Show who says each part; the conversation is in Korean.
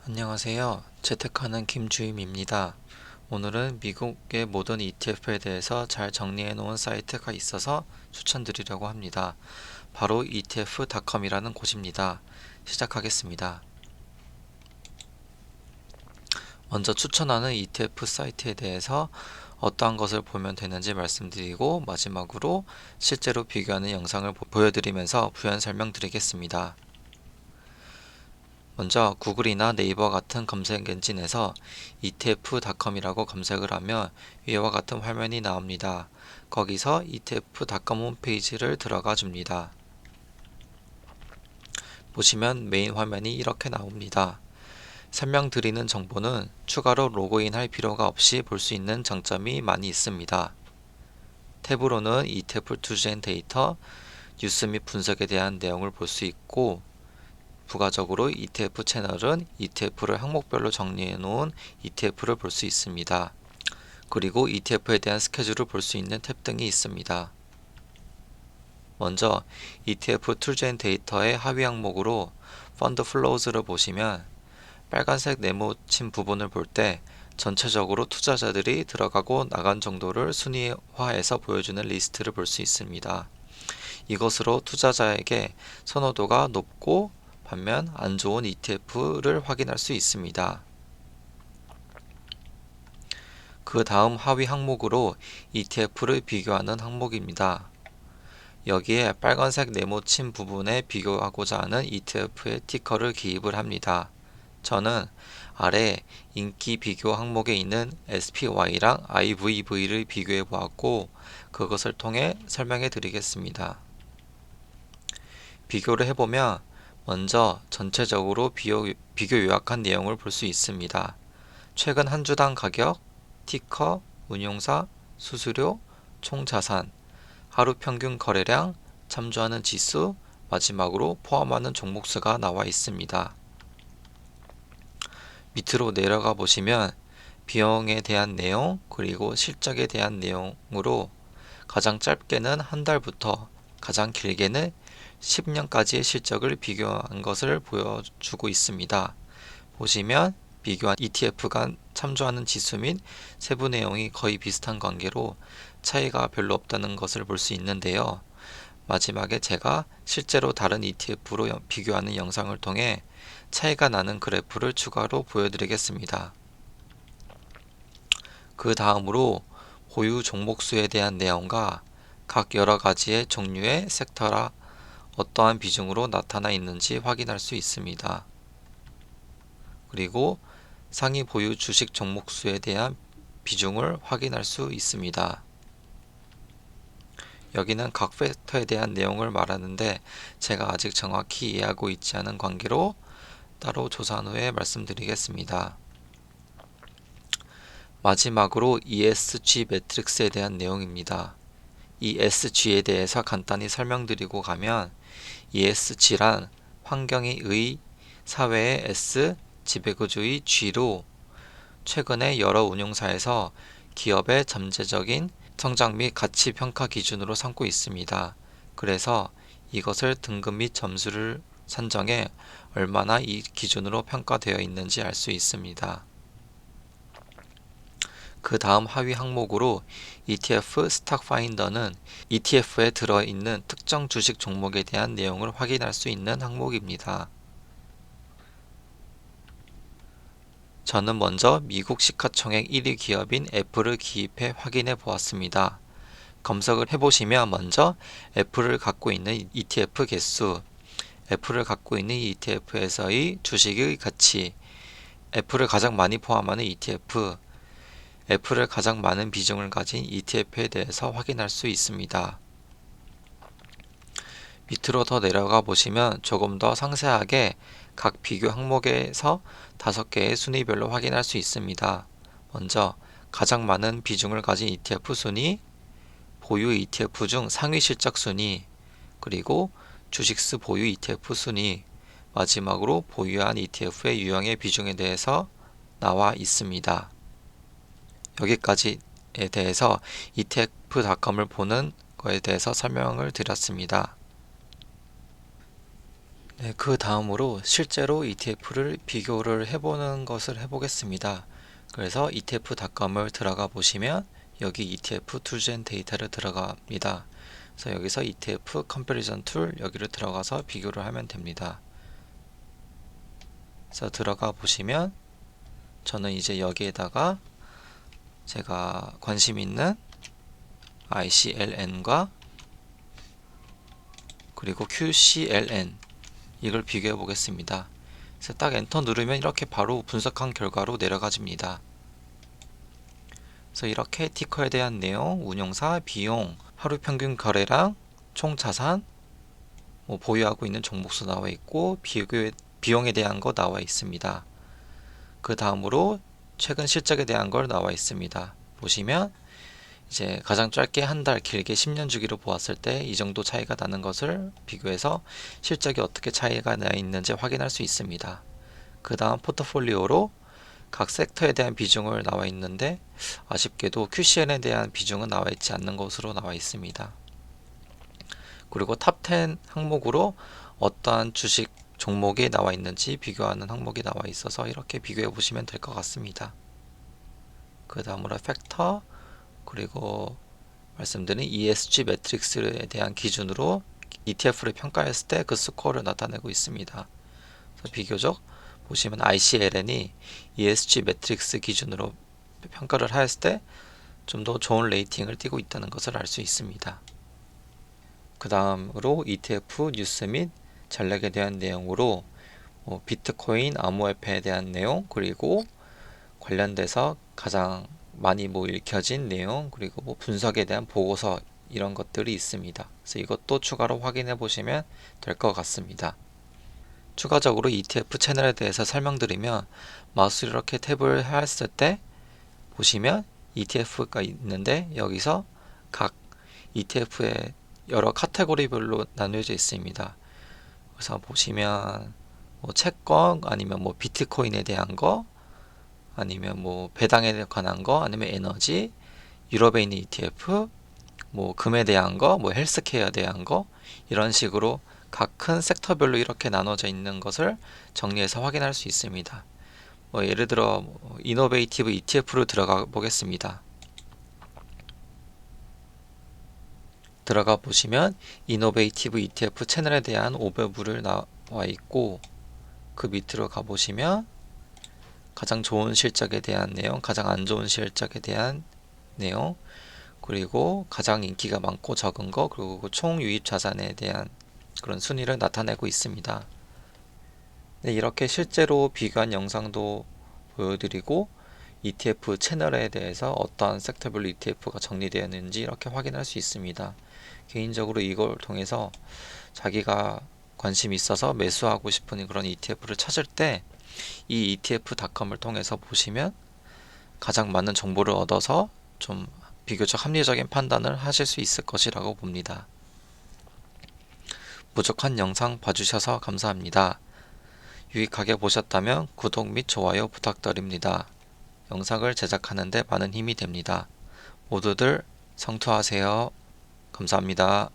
Speaker 1: 안녕하세요. 재테크하는 김주임입니다. 오늘은 미국의 모든 ETF에 대해서 잘 정리해 놓은 사이트가 있어서 추천드리려고 합니다. 바로 ETF.com이라는 곳입니다. 시작하겠습니다. 먼저 추천하는 ETF 사이트에 대해서 어떠한 것을 보면 되는지 말씀드리고 마지막으로 실제로 비교하는 영상을 보여드리면서 부연 설명드리겠습니다. 먼저 구글이나 네이버 같은 검색 엔진에서 etf.com이라고 검색을 하면 위와 같은 화면이 나옵니다. 거기서 etf.com 홈페이지를 들어가 줍니다. 보시면 메인 화면이 이렇게 나옵니다. 설명드리는 정보는 추가로 로그인 할 필요가 없이 볼 수 있는 장점이 많이 있습니다. 탭으로는 ETF 투자인 데이터, 뉴스 및 분석에 대한 내용을 볼 수 있고 부가적으로 ETF 채널은 ETF를 항목별로 정리해 놓은 ETF를 볼 수 있습니다. 그리고 ETF에 대한 스케줄을 볼 수 있는 탭 등이 있습니다. 먼저 ETF 툴젠 데이터의 하위 항목으로 펀드 플로우즈를 보시면 빨간색 네모친 부분을 볼 때 전체적으로 투자자들이 들어가고 나간 정도를 순위화해서 보여주는 리스트를 볼 수 있습니다. 이것으로 투자자에게 선호도가 높고 반면 안 좋은 ETF를 확인할 수 있습니다. 그 다음 하위 항목으로 ETF를 비교하는 항목입니다. 여기에 빨간색 네모친 부분에 비교하고자 하는 ETF의 티커를 기입을 합니다. 저는 아래 인기 비교 항목에 있는 SPY랑 IVV를 비교해 보았고 그것을 통해 설명해 드리겠습니다. 비교를 해보면 먼저 전체적으로 비교 요약한 내용을 볼 수 있습니다. 최근 한 주당 가격, 티커, 운용사, 수수료, 총 자산, 하루 평균 거래량, 참조하는 지수, 마지막으로 포함하는 종목수가 나와 있습니다. 밑으로 내려가 보시면 비용에 대한 내용, 그리고 실적에 대한 내용으로 가장 짧게는 한 달부터 가장 길게는 10년까지의 실적을 비교한 것을 보여주고 있습니다. 보시면 비교한 ETF 간 참조하는 지수 및 세부 내용이 거의 비슷한 관계로 차이가 별로 없다는 것을 볼 수 있는데요. 마지막에 제가 실제로 다른 ETF로 비교하는 영상을 통해 차이가 나는 그래프를 추가로 보여드리겠습니다. 그 다음으로 보유 종목수에 대한 내용과 각 여러 가지의 종류의 섹터라 어떠한 비중으로 나타나 있는지 확인할 수 있습니다. 그리고 상위 보유 주식 종목수에 대한 비중을 확인할 수 있습니다. 여기는 각 섹터에 대한 내용을 말하는데 제가 아직 정확히 이해하고 있지 않은 관계로 따로 조사한 후에 말씀드리겠습니다. 마지막으로 ESG 매트릭스에 대한 내용입니다. ESG에 대해서 간단히 설명드리고 가면 ESG란 환경의 의, 사회의 S, 지배구조의 G로 최근에 여러 운용사에서 기업의 잠재적인 성장 및 가치 평가 기준으로 삼고 있습니다. 그래서 이것을 등급 및 점수를 산정해 얼마나 이 기준으로 평가되어 있는지 알 수 있습니다. 그 다음 하위 항목으로 ETF 스탁 파인더는 ETF에 들어있는 특정 주식 종목에 대한 내용을 확인할 수 있는 항목입니다. 저는 먼저 미국 시가총액 1위 기업인 애플을 기입해 확인해 보았습니다. 검색을 해보시면 먼저 애플을 갖고 있는 ETF 개수, 애플을 갖고 있는 ETF에서의 주식의 가치, 애플을 가장 많이 포함하는 ETF, 애플을 가장 많은 비중을 가진 ETF에 대해서 확인할 수 있습니다. 밑으로 더 내려가 보시면 조금 더 상세하게 각 비교 항목에서 5개의 순위별로 확인할 수 있습니다. 먼저 가장 많은 비중을 가진 ETF 순위, 보유 ETF 중 상위 실적 순위, 그리고 주식수 보유 ETF 순위, 마지막으로 보유한 ETF의 유형의 비중에 대해서 나와 있습니다. 여기까지에 대해서 ETF.com을 보는 거에 대해서 설명을 드렸습니다. 네, 그 다음으로 실제로 ETF를 비교를 해보는 것을 해보겠습니다. 그래서 etf.com을 들어가 보시면 여기 ETF 툴젠 데이터를 들어갑니다. 그래서 여기서 ETF 컴패리전 툴 여기를 들어가서 비교를 하면 됩니다. 그래서 들어가 보시면 저는 이제 여기에다가 제가 관심 있는 ICLN과 그리고 QCLN 이걸 비교해 보겠습니다. 그래서 딱 엔터 누르면 이렇게 바로 분석한 결과로 내려가집니다. 그래서 이렇게 티커에 대한 내용, 운용사, 비용, 하루 평균 거래량, 총 자산, 보유하고 있는 종목수 나와 있고 비용에 대한 거 나와 있습니다. 그 다음으로 최근 실적에 대한 걸 나와 있습니다. 보시면 이제 가장 짧게 한 달, 길게 10년 주기로 보았을 때 이 정도 차이가 나는 것을 비교해서 실적이 어떻게 차이가 나 있는지 확인할 수 있습니다. 그 다음 포트폴리오로 각 섹터에 대한 비중을 나와 있는데 아쉽게도 QCN에 대한 비중은 나와 있지 않는 것으로 나와 있습니다. 그리고 탑10 항목으로 어떠한 주식 종목이 나와 있는지 비교하는 항목이 나와 있어서 이렇게 비교해 보시면 될 것 같습니다. 그 다음으로 팩터, 그리고 말씀드린 ESG 매트릭스에 대한 기준으로 ETF를 평가했을 때 그 스코어를 나타내고 있습니다. 그래서 비교적 보시면 ICLN이 ESG 매트릭스 기준으로 평가를 하였을 때 좀 더 좋은 레이팅을 띠고 있다는 것을 알 수 있습니다. 그 다음으로 ETF 뉴스 및 전략에 대한 내용으로 비트코인 암호화폐에 대한 내용, 그리고 관련돼서 가장 많이 읽혀진 내용, 그리고 분석에 대한 보고서 이런 것들이 있습니다. 그래서 이것도 추가로 확인해 보시면 될 것 같습니다. 추가적으로 ETF 채널에 대해서 설명드리면 마우스를 이렇게 탭을 했을 때 보시면 ETF가 있는데 여기서 각 ETF의 여러 카테고리별로 나뉘어져 있습니다. 그래서 보시면 채권 아니면 비트코인에 대한 거 아니면 배당에 관한 거 아니면 에너지, 유럽에 있는 ETF, 금에 대한 거, 헬스케어에 대한 거 이런 식으로 각 큰 섹터별로 이렇게 나눠져 있는 것을 정리해서 확인할 수 있습니다. 예를 들어 이노베이티브 ETF로 들어가 보겠습니다. 들어가 보시면 이노베이티브 ETF 채널에 대한 오버뷰를 나와 있고 그 밑으로 가 보시면 가장 좋은 실적에 대한 내용, 가장 안 좋은 실적에 대한 내용, 그리고 가장 인기가 많고 적은 거, 그리고 총 유입 자산에 대한 그런 순위를 나타내고 있습니다. 네, 이렇게 실제로 비교한 영상도 보여드리고 ETF 채널에 대해서 어떠한 섹터별로 ETF가 정리되어 있는지 이렇게 확인할 수 있습니다. 개인적으로 이걸 통해서 자기가 관심이 있어서 매수하고 싶은 그런 ETF를 찾을 때 이 etf.com을 통해서 보시면 가장 많은 정보를 얻어서 좀 비교적 합리적인 판단을 하실 수 있을 것이라고 봅니다. 부족한 영상 봐주셔서 감사합니다. 유익하게 보셨다면 구독 및 좋아요 부탁드립니다. 영상을 제작하는 데 많은 힘이 됩니다. 모두들 성투하세요. 감사합니다.